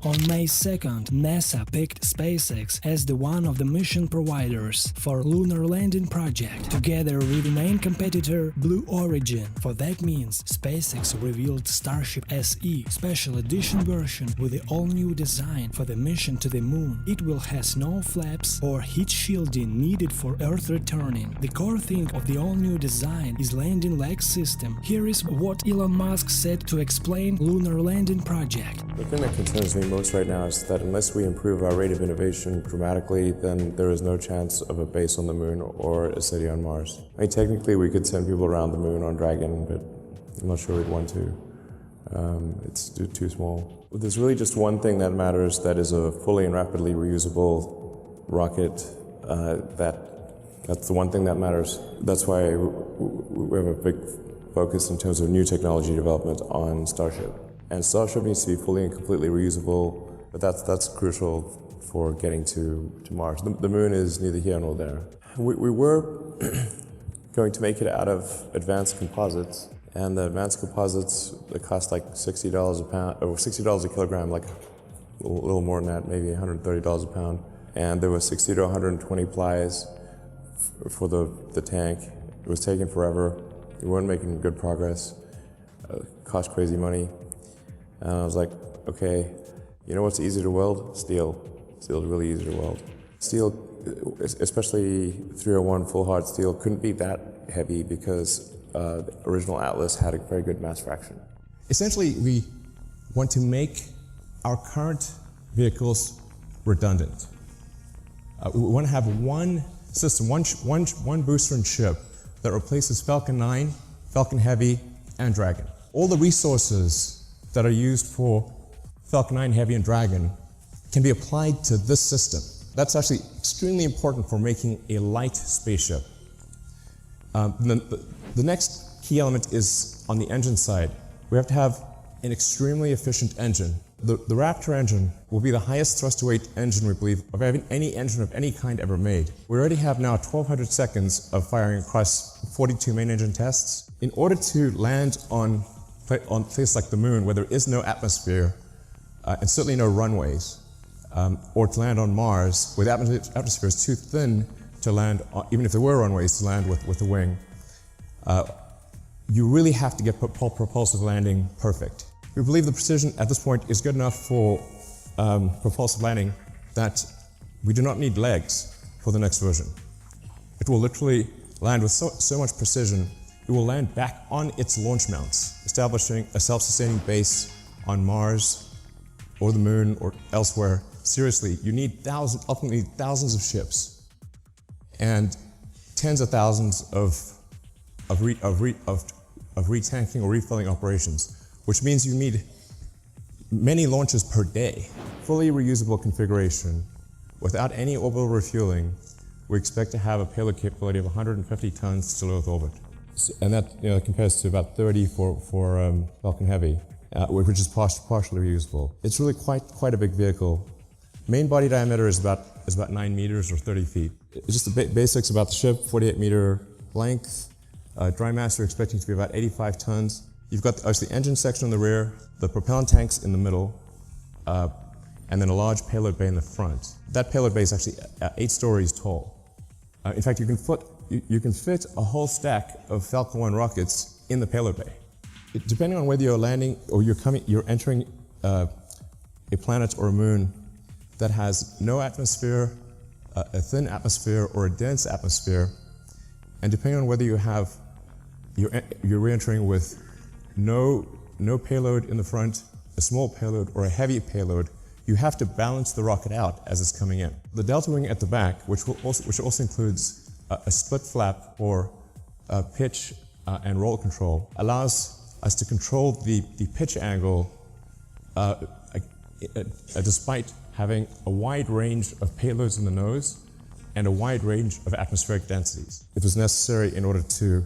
On May 2nd, NASA picked SpaceX as the one of the mission providers for Lunar Landing project, together with the main competitor Blue Origin. For that means SpaceX revealed Starship SE, special edition version with the all-new design for the mission to the moon. It will have no flaps or heat shielding needed for Earth returning. The core thing of the all-new design is landing leg system. Here is what Elon Musk said to explain Lunar Landing project. The thing that concerns me most right now is that unless we improve our rate of innovation dramatically, then there is no chance of a base on the moon or a city on Mars. I mean, technically we could send people around the moon on Dragon, but I'm not sure we'd want to. It's too small. There's really just one thing that matters, that is a fully and rapidly reusable rocket. That's the one thing that matters. That's why we have a big focus in terms of new technology development on Starship. And Starship needs to be fully and completely reusable, but that's crucial for getting to Mars. The moon is neither here nor there. We were going to make it out of advanced composites, and the advanced composites, they cost like $60 a pound, or $60 a kilogram, like a little more than that, maybe $130 a pound. And there was 60 to 120 plies for the tank. It was taking forever. We weren't making good progress. Cost crazy money. And I was like, okay, you know what's easy to weld? Steel. Steel is really easy to weld. Steel, especially 301 full hard steel, couldn't be that heavy because the original Atlas had a very good mass fraction. Essentially, we want to make our current vehicles redundant. We want to have one system, one booster and ship that replaces Falcon 9, Falcon Heavy, and Dragon. All the resources that are used for Falcon 9 Heavy and Dragon can be applied to this system. That's actually extremely important for making a light spaceship. The next key element is on the engine side. We have to have an extremely efficient engine. The Raptor engine will be the highest thrust-to-weight engine, we believe, of any engine of any kind ever made. We already have now 1,200 seconds of firing across 42 main engine tests. In order to land on places like the moon, where there is no atmosphere, and certainly no runways, or to land on Mars, where the atmosphere is too thin to land, even if there were runways, to land with a wing, you really have to get propulsive landing perfect. We believe the precision at this point is good enough for propulsive landing that we do not need legs for the next version. It will literally land with so much precision. It will land back on its launch mounts, establishing a self-sustaining base on Mars or the moon or elsewhere. Seriously, you need ultimately thousands of ships and tens of thousands of retanking or refilling operations, which means you need many launches per day. Fully reusable configuration without any orbital refueling, we expect to have a payload capability of 150 tons to low Earth orbit. And that compares to about 30 for Falcon Heavy, which is partially reusable. It's really quite a big vehicle. Main body diameter is about 9 meters or 30 feet. It's just the basics about the ship: 48-meter length. Dry mass we're expecting to be about 85 tons. You've got the engine section in the rear, the propellant tanks in the middle, and then a large payload bay in the front. That payload bay is actually 8 stories tall. In fact, you can fit a whole stack of Falcon 1 rockets in the payload bay. Depending on whether you're landing or you're entering a planet or a moon that has no atmosphere, a thin atmosphere, or a dense atmosphere, and depending on whether you're re-entering with no payload in the front, a small payload, or a heavy payload, you have to balance the rocket out as it's coming in. The delta wing at the back, which also includes a split flap for pitch and roll control, allows us to control the pitch angle despite having a wide range of payloads in the nose and a wide range of atmospheric densities. It was necessary in order to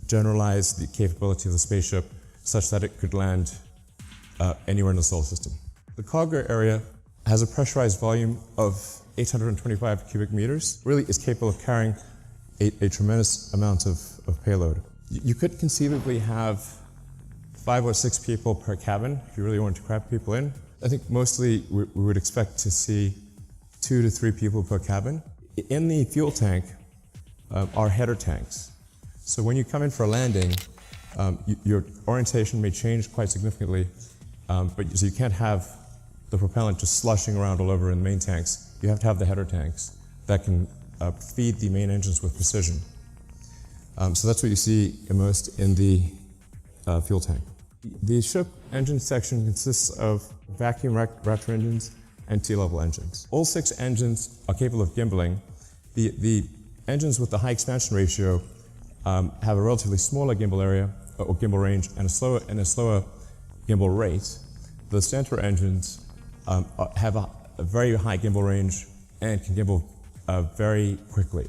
generalize the capability of the spaceship such that it could land anywhere in the solar system. The cargo area has a pressurized volume of 825 cubic meters, really is capable of carrying a tremendous amount of payload. You could conceivably have 5 or 6 people per cabin if you really wanted to crowd people in. I think mostly we would expect to see 2 to 3 people per cabin. In the fuel tank are header tanks. So when you come in for a landing, your orientation may change quite significantly, so you can't have the propellant just slushing around all over in the main tanks. You have to have the header tanks that can feed the main engines with precision. So that's what you see immersed in the fuel tank. The ship engine section consists of vacuum Raptor engines and T-level engines. All 6 engines are capable of gimbaling. The engines with the high expansion ratio have a relatively smaller gimbal area or gimbal range and a slower gimbal rate. The center engines have a very high gimbal range and can gimbal very quickly.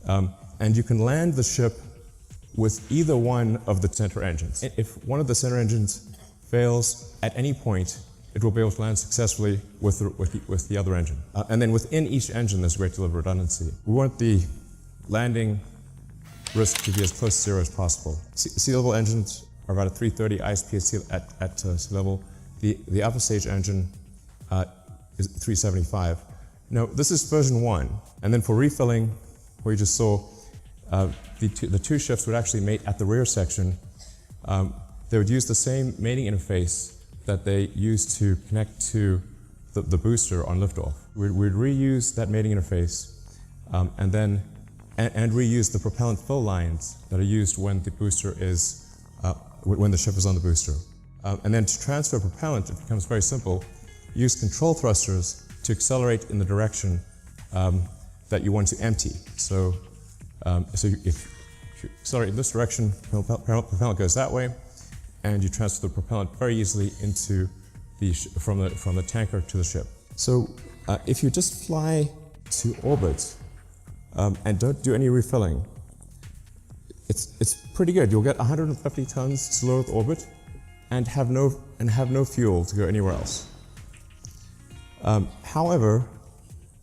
And you can land the ship with either one of the center engines. If one of the center engines fails at any point, it will be able to land successfully with the other engine. And then within each engine, there's a great deal of redundancy. We want the landing risk to be as close to zero as possible. Sea level engines are about a 330 ISP at sea level. The upper stage engine is 375. Now, this is version 1. And then for refilling, where you just saw, the 2 shifts would actually mate at the rear section. They would use the same mating interface that they used to connect to the booster on liftoff. We'd reuse that mating interface and reuse the propellant fill lines that are used when the booster is, when the ship is on the booster. And then to transfer propellant, it becomes very simple. Use control thrusters to accelerate in the direction that you want to empty. So if you accelerate in this direction, propellant goes that way, and you transfer the propellant very easily into from the tanker to the ship. So if you just fly to orbit and don't do any refilling, it's pretty good. You'll get 150 tons to low Earth orbit and have no fuel to go anywhere else. However,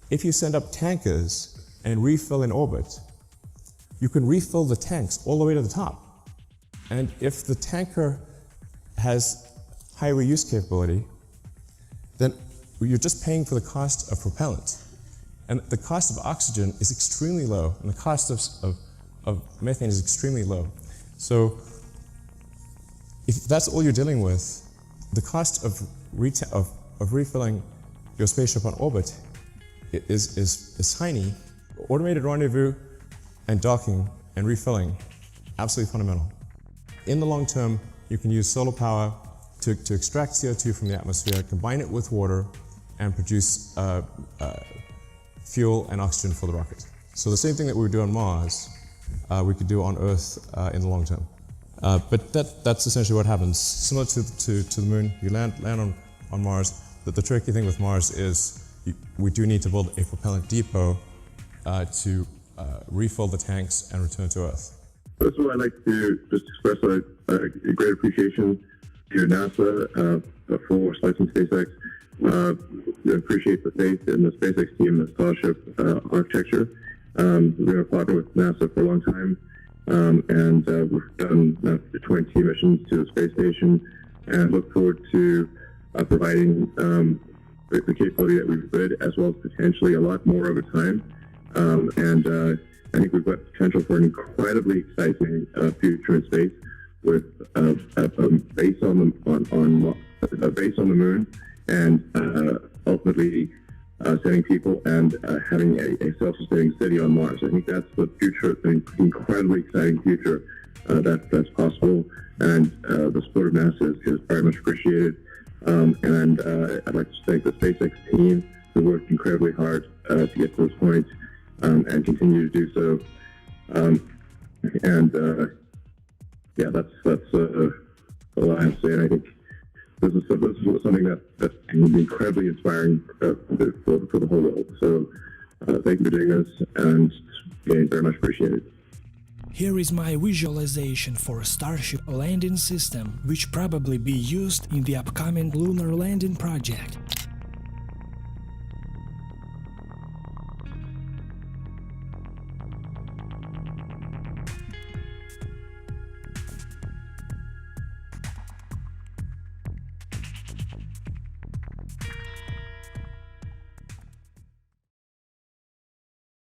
if you send up tankers and refill in orbit, you can refill the tanks all the way to the top. And if the tanker has high reuse capability, then you're just paying for the cost of propellant. And the cost of oxygen is extremely low, and the cost of methane is extremely low. So if that's all you're dealing with, the cost of refilling your spaceship on orbit is tiny. Automated rendezvous and docking and refilling, absolutely fundamental. In the long term, you can use solar power to extract CO2 from the atmosphere, combine it with water, and produce fuel and oxygen for the rocket. So the same thing that we would do on Mars, we could do on Earth in the long term. But that's essentially what happens. Similar to the moon, you land on Mars. The tricky thing with Mars is we do need to build a propellant depot to refill the tanks and return to Earth. First of all, I'd like to just express a great appreciation to NASA for selecting SpaceX. I appreciate the faith in the SpaceX team, the Starship architecture. We've been a partner with NASA for a long time, and we've done 20 missions to the space station, and look forward to providing the capability that we've built, as well as potentially a lot more over time. And I think we've got potential for an incredibly exciting future in space, with a base on the moon, and ultimately sending people and having a self-sustaining city on Mars. I think that's the future, an incredibly exciting future that's possible, and the support of NASA is very much appreciated. And I'd like to thank the SpaceX team, who worked incredibly hard to get to this point, and continue to do so. Yeah, that's all I have to say. And I think this is something that can be incredibly inspiring for the whole world. So thank you for doing this, and again, very much appreciated. Here is my visualization for a Starship landing system, which probably be used in the upcoming Lunar Landing project.